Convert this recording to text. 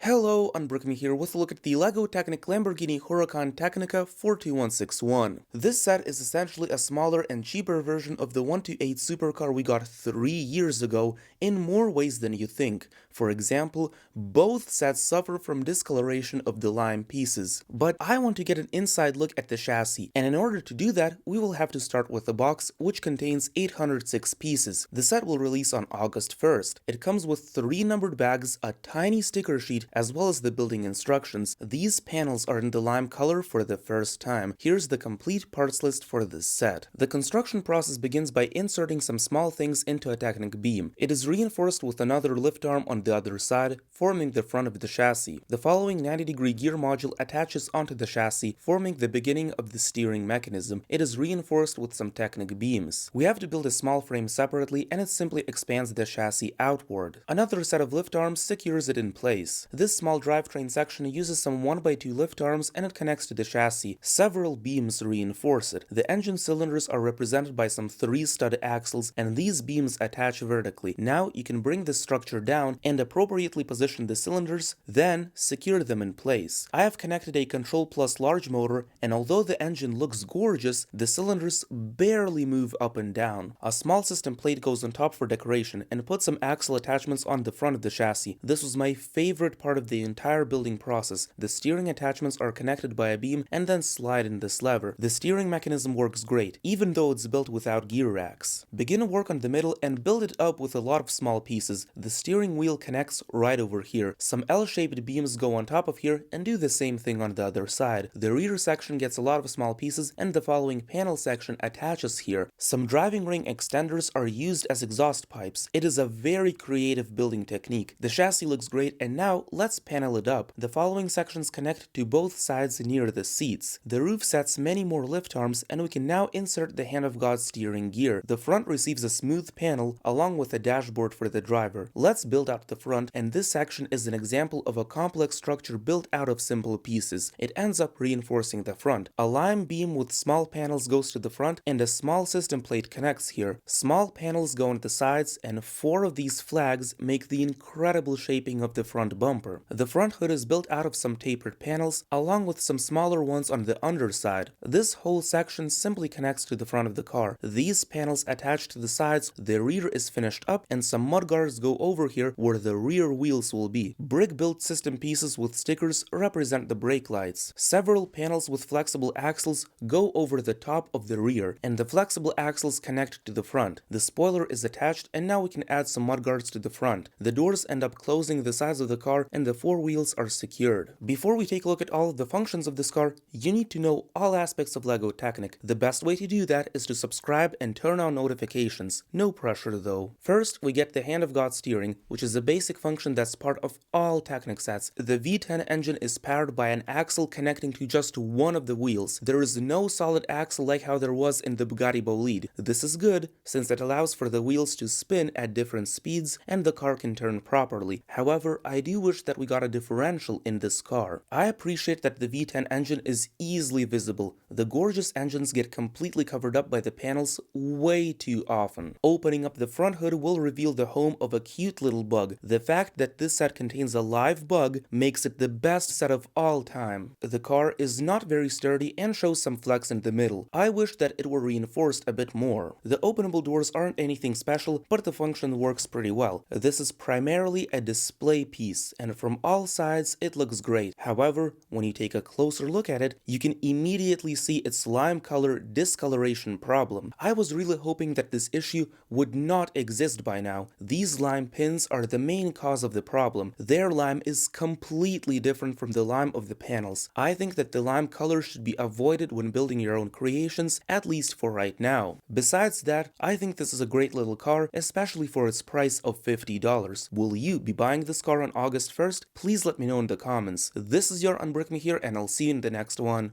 Hello, Unbroken here with a look at the LEGO Technic Lamborghini Huracan Tecnica 42161. This set is essentially a smaller and cheaper version of the 128 supercar we got 3 years ago in more ways than you think. For example, both sets suffer from discoloration of the lime pieces. But I want to get an inside look at the chassis, and in order to do that, we will have to start with the box, which contains 806 pieces. The set will release on August 1st. It comes with 3 numbered bags, a tiny sticker sheet, as well as the building instructions. These panels are in the lime color for the first time. Here's the complete parts list for this set. The construction process begins by inserting some small things into a Technic beam. It is reinforced with another lift arm on the other side, forming the front of the chassis. The following 90-degree gear module attaches onto the chassis, forming the beginning of the steering mechanism. It is reinforced with some Technic beams. We have to build a small frame separately, and it simply expands the chassis outward. Another set of lift arms secures it in place. This small drivetrain section uses some 1x2 lift arms, and it connects to the chassis. Several beams reinforce it. The engine cylinders are represented by some 3 stud axles, and these beams attach vertically. Now you can bring this structure down and appropriately position the cylinders, then secure them in place. I have connected a Control Plus large motor, and although the engine looks gorgeous, the cylinders barely move up and down. A small system plate goes on top for decoration, and put some axle attachments on the front of the chassis. This was my favorite part of the entire building process. The steering attachments are connected by a beam and then slide in this lever. The steering mechanism works great, even though it's built without gear racks. Begin work on the middle and build it up with a lot of small pieces. The steering wheel connects right over here. Some L-shaped beams go on top of here and do the same thing on the other side. The rear section gets a lot of small pieces, and the following panel section attaches here. Some driving ring extenders are used as exhaust pipes. It is a very creative building technique. The chassis looks great, and now let's panel it up. The following sections connect to both sides near the seats. The roof sets many more lift arms, and we can now insert the hand of God steering gear. The front receives a smooth panel along with a dashboard for the driver. Let's build out the front, and this section is an example of a complex structure built out of simple pieces. It ends up reinforcing the front. A lime beam with small panels goes to the front, and a small system plate connects here. Small panels go on the sides, and 4 of these flags make the incredible shaping of the front bumper. The front hood is built out of some tapered panels, along with some smaller ones on the underside. This whole section simply connects to the front of the car. These panels attach to the sides, the rear is finished up, and some mudguards go over here where the rear wheels will be. Brick-built system pieces with stickers represent the brake lights. Several panels with flexible axles go over the top of the rear, and the flexible axles connect to the front. The spoiler is attached, and now we can add some mudguards to the front. The doors end up closing the sides of the car, and the 4 wheels are secured. Before we take a look at all of the functions of this car, you need to know all aspects of LEGO Technic. The best way to do that is to subscribe and turn on notifications. No pressure though. First, we get the hand of God steering, which is a basic function that's part of all Technic sets. The V10 engine is powered by an axle connecting to just one of the wheels. There is no solid axle like how there was in the Bugatti Bolide. This is good, since it allows for the wheels to spin at different speeds and the car can turn properly. However, I do wish that we got a differential in this car. I appreciate that the V10 engine is easily visible. The gorgeous engines get completely covered up by the panels way too often. Opening up the front hood will reveal the home of a cute little bug. The fact that this set contains a live bug makes it the best set of all time. The car is not very sturdy and shows some flex in the middle. I wish that it were reinforced a bit more. The openable doors aren't anything special, but the function works pretty well. This is primarily a display piece, and from all sides it looks great. However, when you take a closer look at it, you can immediately see its lime color discoloration problem. I was really hoping that this issue would not exist by now. These lime pins are the main cause of the problem. Their lime is completely different from the lime of the panels. I think that the lime color should be avoided when building your own creations, at least for right now. Besides that, I think this is a great little car, especially for its price of $50. Will you be buying this car on August 1st? Please let me know in the comments. This is your Unbreak Me here, and I'll see you in the next one.